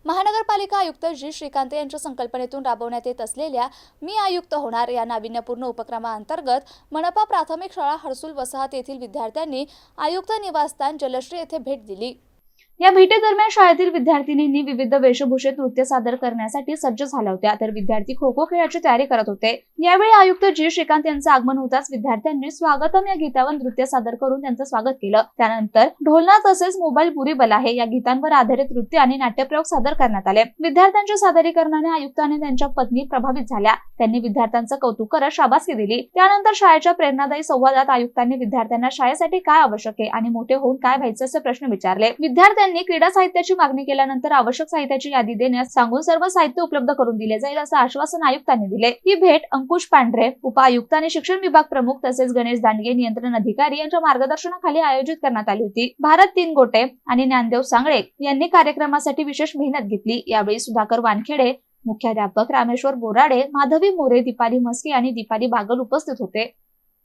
महानगरपालिका आयुक्त जी श्रीकांत यांच्या संकल्पनेतून राबवण्यात येत असलेल्या मी आयुक्त होणार या नाविन्यपूर्ण उपक्रमाअंतर्गत मनपा प्राथमिक शाळा हर्सुल वसाहत येथील विद्यार्थ्यांनी आयुक्त निवासस्थान जलश्री येथे भेट दिली। या भेटीदरम्यान शाळेतील विद्यार्थिनींनी विविध वेशभूषेत नृत्य सादर करण्यासाठी सज्ज झाल्या होत्या, तर विद्यार्थी खो खो खेळाची तयारी करत होते। यावेळी आयुक्त जी श्रीकांत यांचे आगमन होताच विद्यार्थ्यांनी स्वागतम या गीतावर नृत्य सादर करून त्यांचं स्वागत केलं। त्यानंतर ढोलना तसेच मोबाईल बुरी बला हे या गीतांवर आधारित नृत्य आणि नाट्यप्रयोग सादर करण्यात आले। विद्यार्थ्यांच्या सादरीकरणाने आयुक्त आणि त्यांच्या पत्नी प्रभावित झाल्या। त्यांनी विद्यार्थ्यांचं कौतुक करत शाबासकी दिली। त्यानंतर शाळेच्या प्रेरणादायी संवादात आयुक्तांनी विद्यार्थ्यांना शाळेसाठी काय आवश्यक आहे आणि मोठे होऊन काय व्हायचे असे प्रश्न विचारले। विद्यार्थ्यांनी क्रीडा साहित्याची मागणी केल्यानंतर आवश्यक साहित्याची यादी देण्यास सांगून सर्व साहित्य उपलब्ध करून दिले जाईल असं आश्वासन आयुक्तांनी दिले। ही भेट अंकुश पांढरे उपायुक्त आणि शिक्षण विभाग प्रमुख तसेच गणेश दांडगे नियंत्रण अधिकारी यांच्या मार्गदर्शनाखाली आयोजित करण्यात आली होती। भारत तीनगोटे आणि ज्ञानदेव सांगळे यांनी कार्यक्रमासाठी विशेष मेहनत घेतली। यावेळी सुधाकर वानखेडे, मुख्याध्यापक रामेश्वर बोराडे, माधवी मोरे, दीपाली मस्के आणि दीपाली बागल उपस्थित होते।